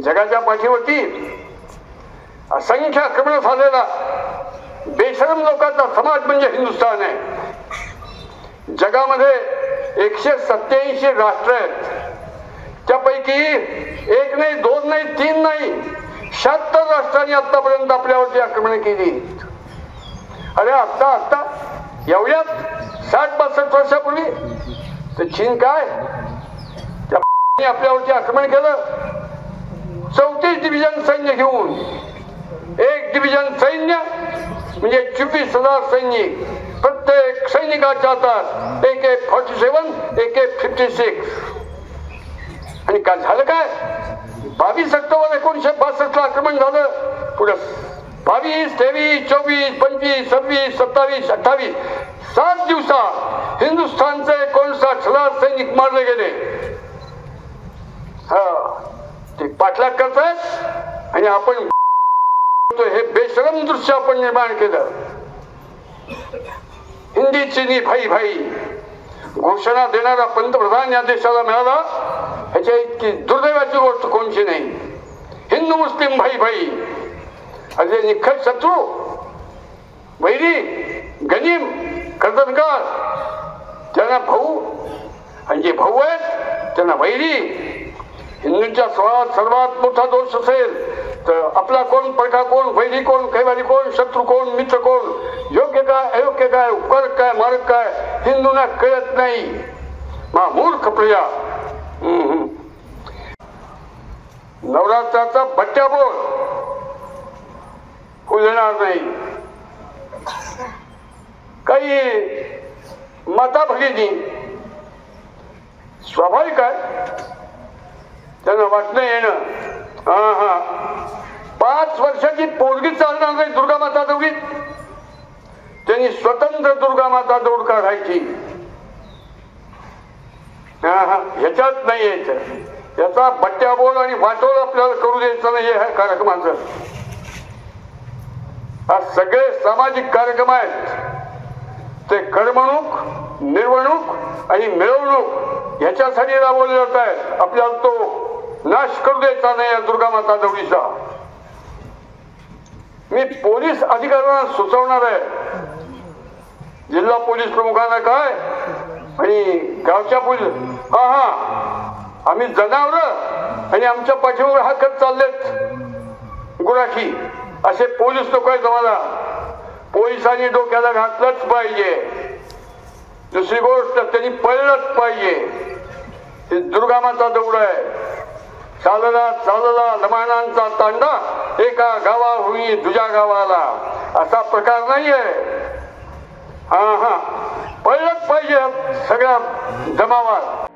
जगाच्या पाठीवरती असंख्य आक्रमण झालेला बेशरम लोकांचा समाज म्हणजे हिंदुस्थान आहे. जगामध्ये 187 राष्ट्र आहेत. त्यापैकी 1 नाही 2 नाही 3 नाही 76 राष्ट्रांनी आतापर्यंत आपल्यावरती आक्रमण केली. अरे आता एवढ्यात 60-62 वर्षापूर्वी तर चीन काय त्या आपल्यावरती आक्रमण केलं. 34 डिव्हिजन सैन्य घेऊन 1 डिव्हिजन सैन्य म्हणजे 24,000 सैनिक. प्रत्येक सैनिकाच्या हातात AK-47 AK-56. आणि काय झालं काय 22 ऑक्टोबर 1962 आक्रमण झालं. पुढे 22, 23, 24, 25, 26, 27, 28 7 दिवसात हिंदुस्थानचे 59,000 सैनिक मारले गेले. ते पाठलाग करतायत आणि आपण हे बेशरम दृश्य आपण निर्माण केलं. हिंदी चीनी भाई भाई घोषणा देणारा पंतप्रधान या देशाला मिळाला. ह्याच्या इतकी दुर्दैवाची गोष्ट कोणची नाही. हिंदू मुस्लिम भाई भाई असे निखळ शत्रू वैरी गनीम कर्तनकार त्यांना भाऊ आणि जे भाऊ आहेत त्यांना वैरी. हिंदूंच्या सर्वात मोठा दोष असेल तर आपला कोण परका कोण वैरी कोण कैवारी कोण शत्रू कोण मित्र कोण योग्य काय अयोग्य काय उपकारक काय मारक काय हिंदूंना कळत नाही. मूर्ख प्रजा. नवरात्राचा बट्ट्याबोळ होऊ देणार नाही. काही माता भगिनी स्वाभाविक आहे त्यांना वाटणं येणं 5 वर्षाची पोरगी चालणार नाही दुर्गा माता दौडीत. त्यांनी स्वतंत्र दुर्गा माता दौड काढायची. ह्याच्यात नाही यायचं. याचा बट्ट्याबोळ आणि वाटोळ आपल्याला करू द्यायचं नाही. ह्या कार्यक्रमाचं आज सगळे सामाजिक कार्यक्रम आहेत ते करमणूक निर्वणूक आणि मिळवणूक ह्याच्यासाठी राबवले जात आहेत. आपल्याला तो नाश करू द्यायचा नाही या दुर्गा माता दौडीचा. मी पोलीस अधिकाऱ्यांना सुचवणार आहे जिल्हा पोलीस प्रमुखांना काय आणि गावच्या पोलीस आम्ही जनावर आणि आमच्या पाठीवर हाकत चाललेत गुराखी असे पोलीस लोक आहेत. आम्हाला पोलिसांनी डोक्याला घातलंच पाहिजे. दुसरी गोष्ट त्यांनी पळलंच पाहिजे. ही दुर्गा माता दौड आहे. चालला चालला लमानांचा तांडा एका गावाहुनी दुसऱ्या गावाला असा प्रकार नाहीये. पळलंच पाहिजे सगळ्या जमावात.